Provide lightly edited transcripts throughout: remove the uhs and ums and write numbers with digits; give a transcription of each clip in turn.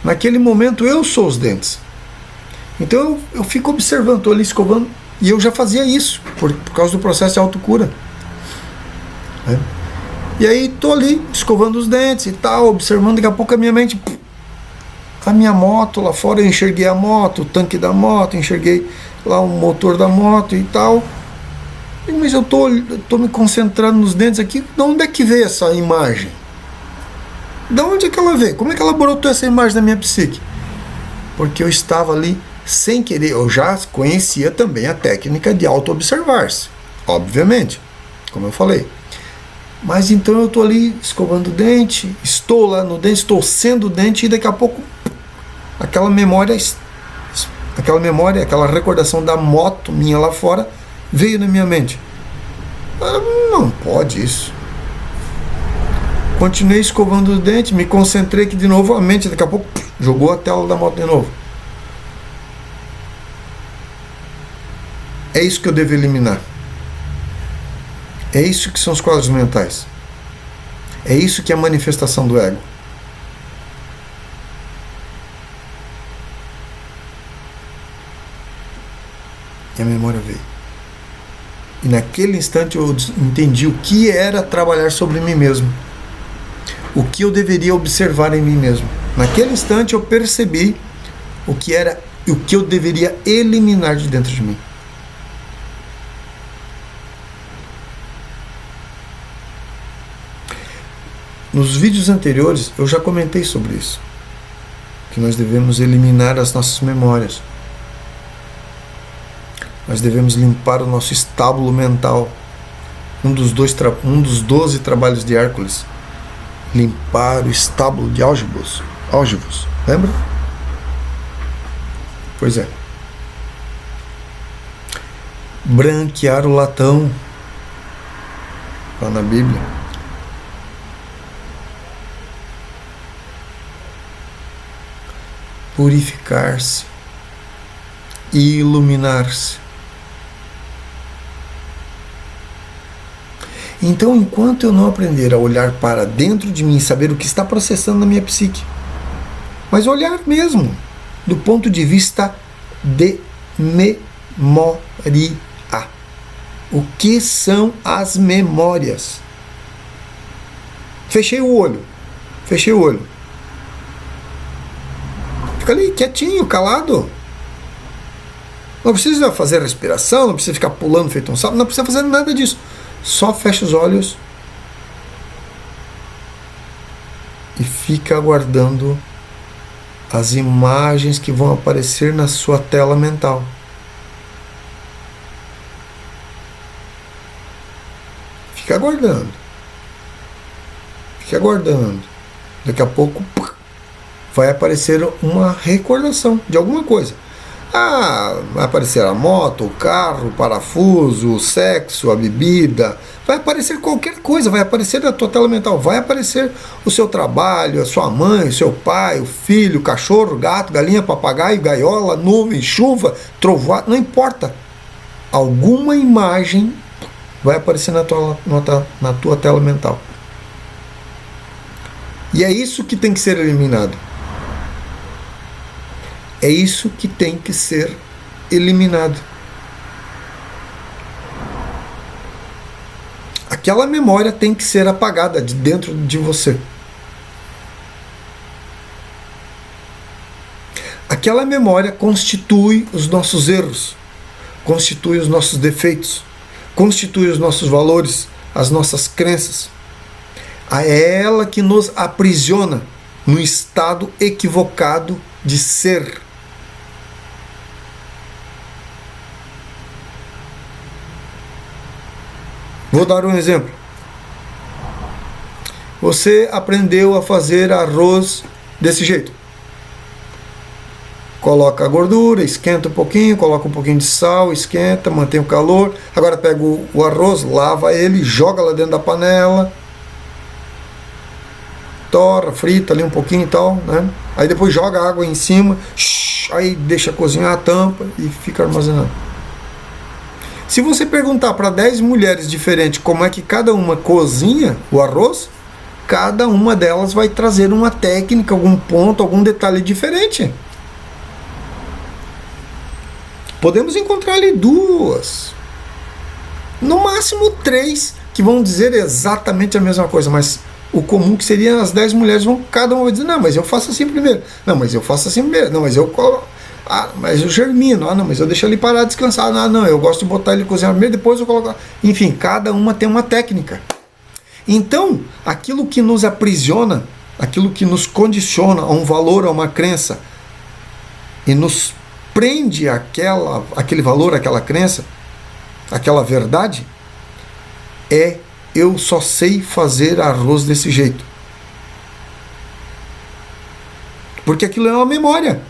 Naquele momento eu sou os dentes. Então eu fico observando, estou ali escovando, e eu já fazia isso, por causa do processo de autocura. Né? E aí estou ali escovando os dentes e tal, observando, daqui a pouco a minha mente, a minha moto lá fora, eu enxerguei a moto, o tanque da moto, enxerguei lá o motor da moto e tal. Mas eu tô me concentrando nos dentes aqui, de onde é que veio essa imagem? De onde é que ela veio? Como é que ela brotou essa imagem da minha psique? Porque eu estava ali sem querer, eu já conhecia também a técnica de auto-observar-se, obviamente, como eu falei. Mas então eu estou ali escovando o dente, estou lá no dente, estou sendo o dente, e daqui a pouco aquela memória, aquela recordação da moto minha lá fora veio na minha mente. Não pode isso. Continuei escovando o dente, me concentrei aqui de novo, a mente daqui a pouco jogou a tela da moto de novo. É isso que eu devo eliminar. É isso que são os quadros mentais. É isso que é a manifestação do ego. E a memória veio. E naquele instante eu entendi o que era trabalhar sobre mim mesmo. O que eu deveria observar em mim mesmo. Naquele instante eu percebi o que era e o que eu deveria eliminar de dentro de mim. Nos vídeos anteriores eu já comentei sobre isso, que nós devemos eliminar as nossas memórias. Nós devemos limpar o nosso estábulo mental. Um dos 12 trabalhos de Hércules. Limpar o estábulo de Áugibos. Lembra? Pois é. Branquear o latão. Lá na Bíblia. Purificar-se. Iluminar-se. Então, enquanto eu não aprender a olhar para dentro de mim, saber o que está processando na minha psique, mas olhar mesmo, do ponto de vista de memória. O que são as memórias? Fechei o olho. Fica ali quietinho, calado. Não precisa fazer respiração, não precisa ficar pulando feito um sapo, não precisa fazer nada disso. Só fecha os olhos e fica aguardando as imagens que vão aparecer na sua tela mental. Fica aguardando. Daqui a pouco vai aparecer uma recordação de alguma coisa. Vai aparecer a moto, o carro, o parafuso, o sexo, a bebida. Vai aparecer qualquer coisa, vai aparecer na tua tela mental. Vai aparecer o seu trabalho, a sua mãe, o seu pai, o filho, o cachorro, o gato, galinha, papagaio, gaiola, nuvem, chuva, trovoada, não importa. Alguma imagem vai aparecer na tua tela mental. E é isso que tem que ser eliminado. É isso que tem que ser eliminado. Aquela memória tem que ser apagada de dentro de você. Aquela memória constitui os nossos erros, constitui os nossos defeitos, constitui os nossos valores, as nossas crenças. É ela que nos aprisiona no estado equivocado de ser. Vou dar um exemplo. Você aprendeu a fazer arroz desse jeito. Coloca a gordura, esquenta um pouquinho, coloca um pouquinho de sal, esquenta, mantém o calor. Agora pega o arroz, lava ele, joga lá dentro da panela, torra, frita ali um pouquinho e tal, né? Aí depois joga a água em cima, aí deixa cozinhar a tampa e fica armazenado. Se você perguntar para 10 mulheres diferentes como é que cada uma cozinha o arroz, cada uma delas vai trazer uma técnica, algum ponto, algum detalhe diferente. Podemos encontrar ali 2, no máximo 3, que vão dizer exatamente a mesma coisa, mas o comum que seria as 10 mulheres cada uma vai dizer, não, mas eu faço assim primeiro, não, mas eu faço assim primeiro, não, mas mas eu germino, não, mas eu deixo ele parar descansar, não, eu gosto de botar ele cozinhar primeiro, depois eu coloco, enfim, cada uma tem uma técnica. Então, aquilo que nos aprisiona, aquilo que nos condiciona a um valor, a uma crença, e nos prende aquele valor, aquela crença, aquela verdade, eu só sei fazer arroz desse jeito. Porque aquilo é uma memória.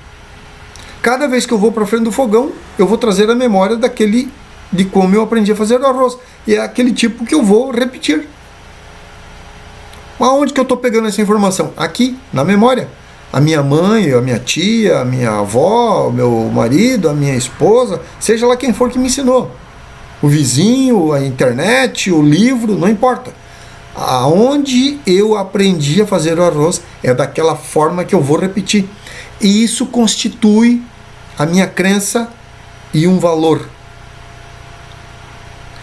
Cada vez que eu vou para frente do fogão, eu vou trazer a memória de como eu aprendi a fazer o arroz. E é aquele tipo que eu vou repetir. Aonde que eu estou pegando essa informação? Aqui, na memória. A minha mãe, a minha tia, a minha avó, o meu marido, a minha esposa, seja lá quem for que me ensinou. O vizinho, a internet, o livro, não importa. Aonde eu aprendi a fazer o arroz é daquela forma que eu vou repetir. E isso constitui a minha crença e um valor.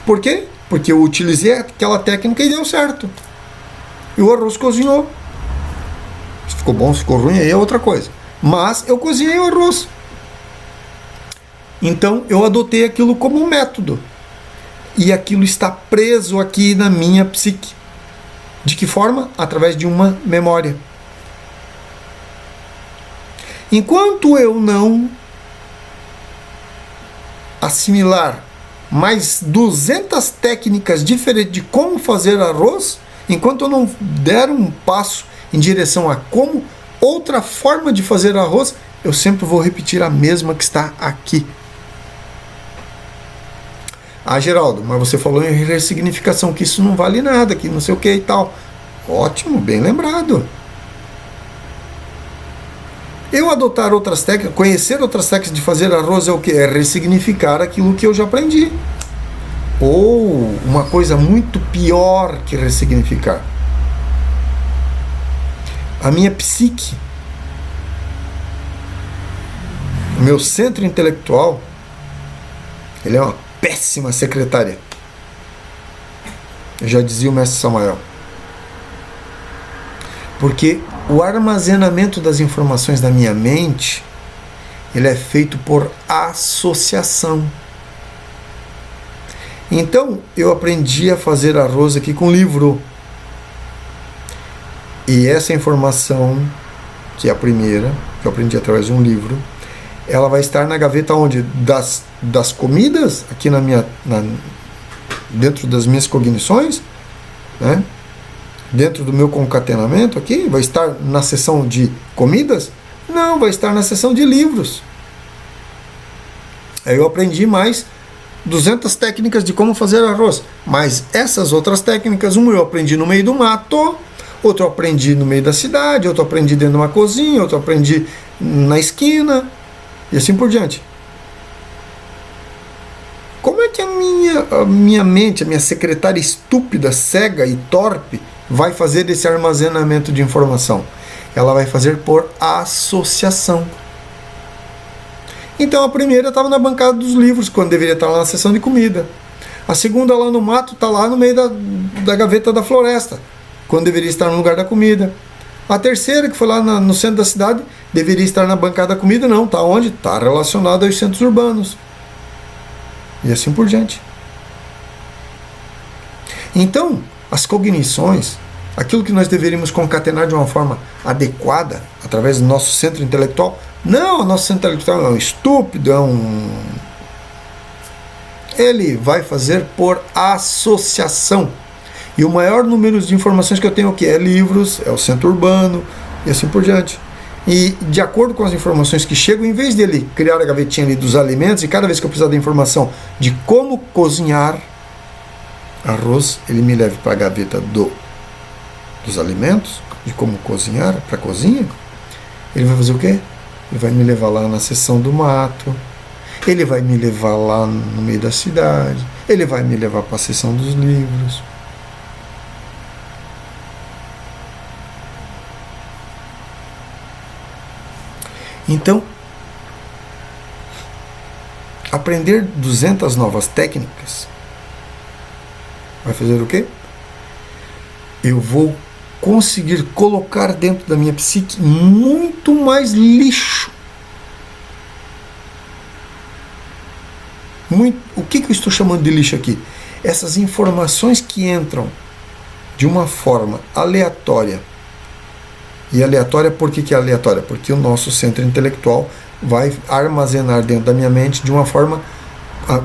Por quê? Porque eu utilizei aquela técnica e deu certo. E o arroz cozinhou. Se ficou bom, se ficou ruim, aí é outra coisa. Mas eu cozinhei o arroz. Então eu adotei aquilo como um método. E aquilo está preso aqui na minha psique. De que forma? Através de uma memória. Enquanto eu não assimilar mais 200 técnicas diferentes de como fazer arroz, enquanto eu não der um passo em direção a como outra forma de fazer arroz, eu sempre vou repetir a mesma que está aqui. Ah, Geraldo, mas você falou em ressignificação, que isso não vale nada, que não sei o que e tal. Ótimo, bem lembrado. Eu adotar outras técnicas, conhecer outras técnicas de fazer arroz é o que? É ressignificar aquilo que eu já aprendi. Ou uma coisa muito pior que ressignificar. A minha psique, o meu centro intelectual, ele é uma péssima secretária. Eu já dizia o mestre Samael. Porque o armazenamento das informações da minha mente, ele é feito por associação. Então, eu aprendi a fazer arroz aqui com livro. E essa informação, que é a primeira, que eu aprendi através de um livro, ela vai estar na gaveta onde? Das comidas, aqui dentro das minhas cognições, né? Dentro do meu concatenamento aqui, vai estar na seção de comidas? Não, vai estar na seção de livros. Aí eu aprendi mais 200 técnicas de como fazer arroz. Mas essas outras técnicas, uma eu aprendi no meio do mato, outra eu aprendi no meio da cidade, outra eu aprendi dentro de uma cozinha, outra eu aprendi na esquina, e assim por diante. Como é que a minha mente, a minha secretária estúpida, cega e torpe, vai fazer esse armazenamento de informação? Ela vai fazer por associação. Então a primeira estava na bancada dos livros, quando deveria estar lá na seção de comida. A segunda lá no mato está lá no meio da gaveta da floresta, quando deveria estar no lugar da comida. A terceira, que foi lá no centro da cidade, deveria estar na bancada da comida, não. Está onde? Está relacionada aos centros urbanos. E assim por diante. Então, as cognições, aquilo que nós deveríamos concatenar de uma forma adequada, através do nosso centro intelectual, não, o nosso centro intelectual é um estúpido, ele vai fazer por associação. E o maior número de informações que eu tenho aqui é livros, é o centro urbano, e assim por diante. E de acordo com as informações que chegam, em vez dele criar a gavetinha ali dos alimentos, e cada vez que eu precisar da informação de como cozinhar arroz, ele me leva para a gaveta dos alimentos, de como cozinhar, para a cozinha, ele vai fazer o quê? Ele vai me levar lá na seção do mato, ele vai me levar lá no meio da cidade, ele vai me levar para a seção dos livros. Então, aprender 200 novas técnicas vai fazer o quê? Eu vou conseguir colocar dentro da minha psique muito mais lixo. O que eu estou chamando de lixo aqui? Essas informações que entram de uma forma aleatória. E aleatória, por que é aleatória? Porque o nosso centro intelectual vai armazenar dentro da minha mente de uma forma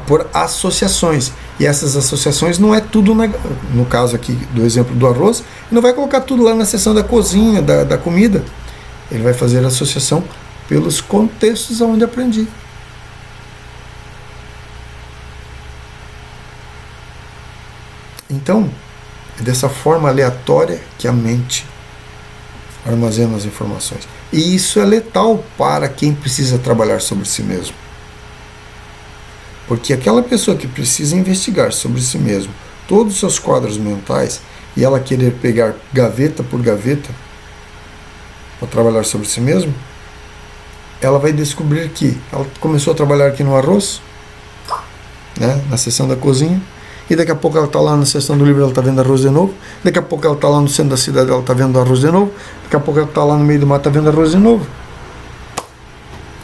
por associações. E essas associações não é tudo, no caso aqui do exemplo do arroz, ele não vai colocar tudo lá na seção da cozinha, da comida. Ele vai fazer a associação pelos contextos onde aprendi. Então, é dessa forma aleatória que a mente armazena as informações. E isso é letal para quem precisa trabalhar sobre si mesmo. Porque aquela pessoa que precisa investigar sobre si mesmo todos os seus quadros mentais e ela querer pegar gaveta por gaveta para trabalhar sobre si mesmo, ela vai descobrir que ela começou a trabalhar aqui no arroz, né, na seção da cozinha, e daqui a pouco ela está lá na seção do livro, ela está vendo arroz de novo, daqui a pouco ela está lá no centro da cidade, ela está vendo arroz de novo, daqui a pouco ela está lá no meio do mato, está vendo arroz de novo.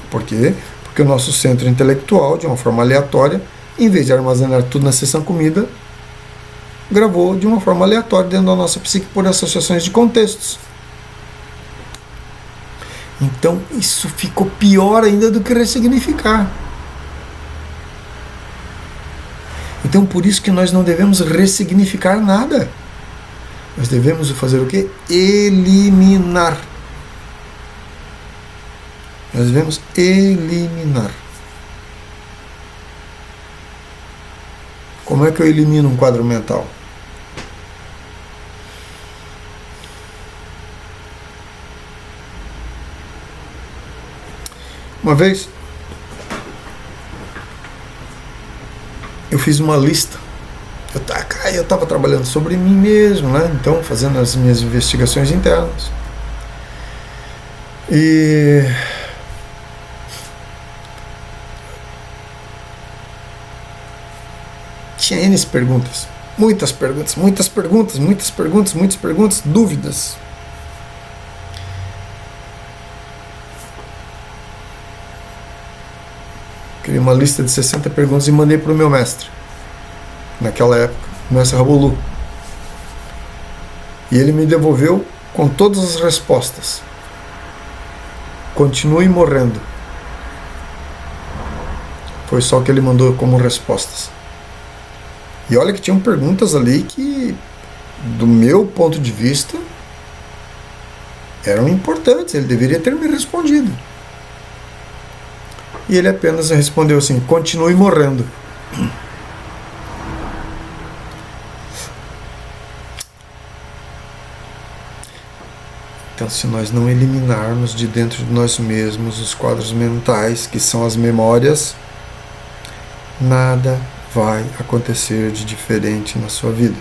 Por quê? Porque o nosso centro intelectual, de uma forma aleatória, em vez de armazenar tudo na seção comida, gravou de uma forma aleatória dentro da nossa psique por associações de contextos. Então isso ficou pior ainda do que ressignificar. Então por isso que nós não devemos ressignificar nada. Nós devemos fazer o quê? Eliminar. Nós devemos eliminar. Como é que eu elimino um quadro mental? Uma vez eu fiz uma lista. Eu estava trabalhando sobre mim mesmo, né? Então fazendo as minhas investigações internas. E tinha N perguntas, muitas perguntas, dúvidas. Criei uma lista de 60 perguntas e mandei para o meu mestre, naquela época, o mestre Rabolu. E ele me devolveu com todas as respostas. Continue morrendo. Foi só o que ele mandou como respostas. E olha que tinham perguntas ali que, do meu ponto de vista, eram importantes. Ele deveria ter me respondido. E ele apenas respondeu assim: continue morrendo. Então, se nós não eliminarmos de dentro de nós mesmos os quadros mentais, que são as memórias, nada vai acontecer de diferente na sua vida.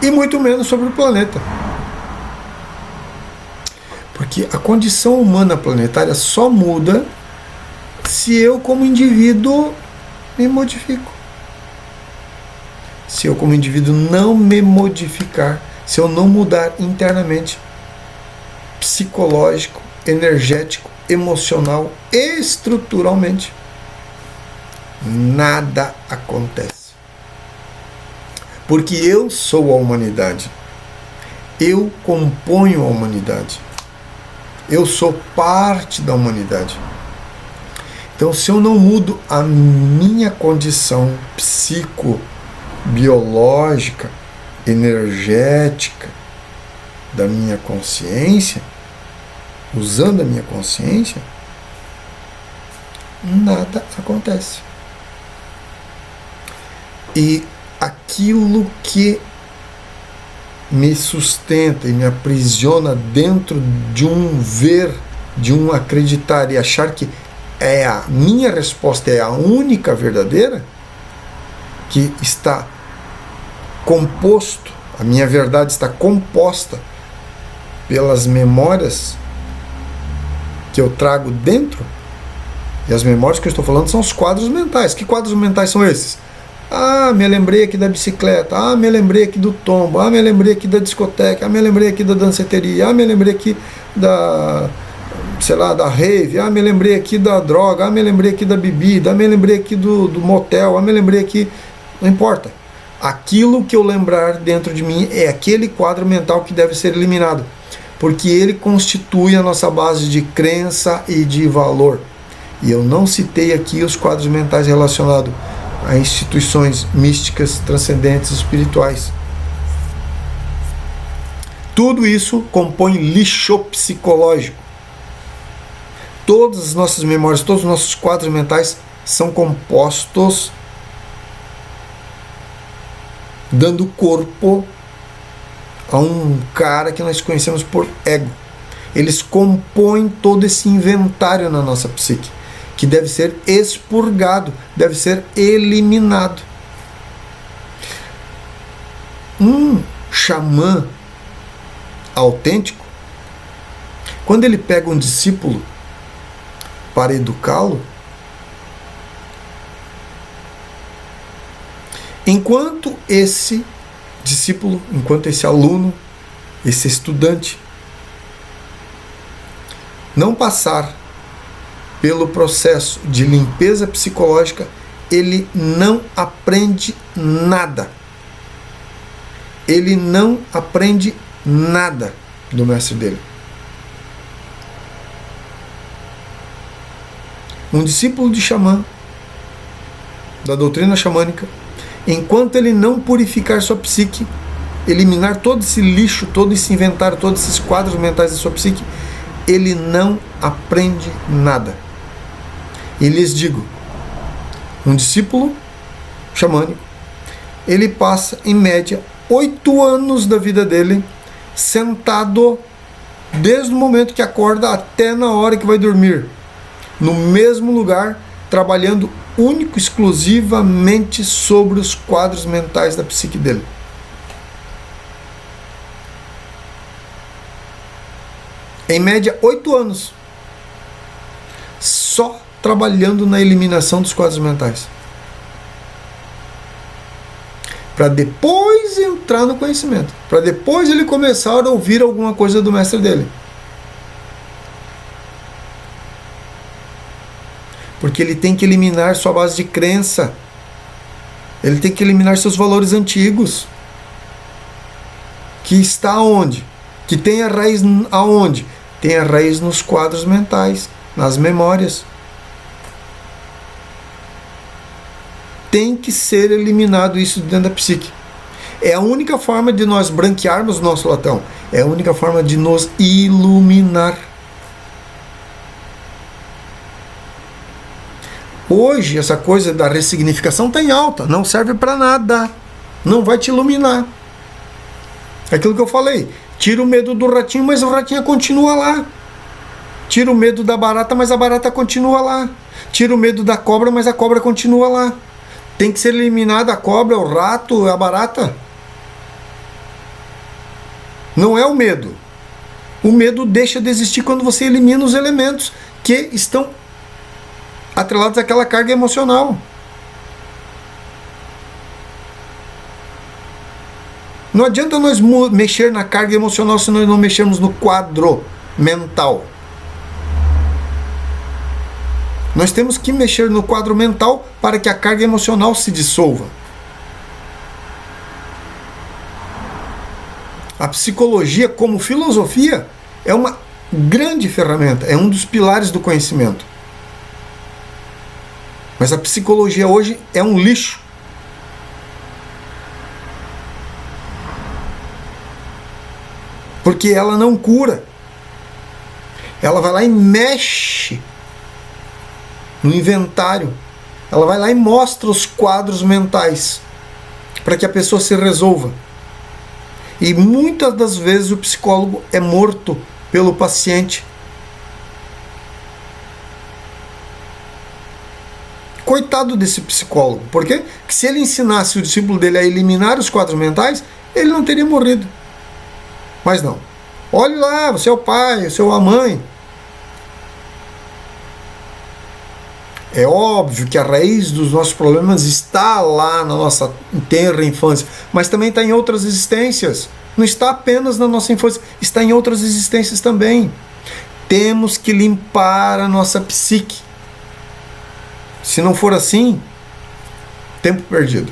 E muito menos sobre o planeta. Porque a condição humana planetária só muda se eu, como indivíduo, me modifico. Se eu, como indivíduo, não me modificar, se eu não mudar internamente, psicológico, energético, emocional, estruturalmente, nada acontece. Porque eu sou a humanidade. Eu componho a humanidade. Eu sou parte da humanidade. Então, se eu não mudo a minha condição psicobiológica, energética da minha consciência, usando a minha consciência, nada acontece. E aquilo que me sustenta e me aprisiona dentro de um ver, de um acreditar e achar que a minha resposta é a única verdadeira, que está composto, a minha verdade está composta pelas memórias que eu trago dentro, e as memórias que eu estou falando são os quadros mentais. Que quadros mentais são esses? Ah, me lembrei aqui da bicicleta, ah, me lembrei aqui do tombo, ah, me lembrei aqui da discoteca, ah, me lembrei aqui da danceteria, ah, me lembrei aqui da, sei lá, da rave, ah, me lembrei aqui da droga, ah, me lembrei aqui da bebida, ah, me lembrei aqui do motel, ah, me lembrei aqui, não importa. Aquilo que eu lembrar dentro de mim é aquele quadro mental que deve ser eliminado, porque ele constitui a nossa base de crença e de valor. E eu não citei aqui os quadros mentais relacionados a instituições místicas, transcendentes, espirituais. Tudo isso compõe lixo psicológico. Todas as nossas memórias, todos os nossos quadros mentais são compostos dando corpo a um cara que nós conhecemos por ego. Eles compõem todo esse inventário na nossa psique, que deve ser expurgado, deve ser eliminado. Um xamã autêntico, quando ele pega um discípulo para educá-lo, enquanto esse discípulo, enquanto esse aluno, esse estudante não passar pelo processo de limpeza psicológica, ele não aprende nada. Ele não aprende nada do mestre dele. Um discípulo de xamã, da doutrina xamânica, enquanto ele não purificar sua psique, eliminar todo esse lixo, todo esse inventário, todos esses quadros mentais da sua psique, ele não aprende nada. E lhes digo, um discípulo xamânico, ele passa em média 8 anos da vida dele sentado desde o momento que acorda até na hora que vai dormir, no mesmo lugar, trabalhando único, exclusivamente sobre os quadros mentais da psique dele. Em média 8 anos só trabalhando na eliminação dos quadros mentais, para depois entrar no conhecimento, para depois ele começar a ouvir alguma coisa do mestre dele. Porque ele tem que eliminar sua base de crença, ele tem que eliminar seus valores antigos, que está aonde? Que tem a raiz aonde? Tem a raiz nos quadros mentais, nas memórias. Tem que ser eliminado isso dentro da psique. É a única forma de nós branquearmos o nosso latão. É a única forma de nos iluminar. Hoje, essa coisa da ressignificação está em alta. Não serve para nada. Não vai te iluminar. É aquilo que eu falei. Tira o medo do ratinho, mas o ratinho continua lá. Tira o medo da barata, mas a barata continua lá. Tira o medo da cobra, mas a cobra continua lá. Tem que ser eliminada a cobra, o rato, a barata. Não é o medo. O medo deixa de existir quando você elimina os elementos que estão atrelados àquela carga emocional. Não adianta nós mexer na carga emocional se nós não mexermos no quadro mental. Nós temos que mexer no quadro mental para que a carga emocional se dissolva. A psicologia, como filosofia, é uma grande ferramenta, é um dos pilares do conhecimento. Mas a psicologia hoje é um lixo. Porque ela não cura. Ela vai lá e mexe no inventário. Ela vai lá e mostra os quadros mentais para que a pessoa se resolva. E muitas das vezes o psicólogo é morto pelo paciente. Coitado desse psicólogo. Por quê? Porque se ele ensinasse o discípulo dele a eliminar os quadros mentais, ele não teria morrido. Mas não. Olhe lá, você é o pai, você é a mãe. É óbvio que a raiz dos nossos problemas está lá na nossa tenra infância, mas também está em outras existências. Não está apenas na nossa infância, está em outras existências também. Temos que limpar a nossa psique. Se não for assim, tempo perdido.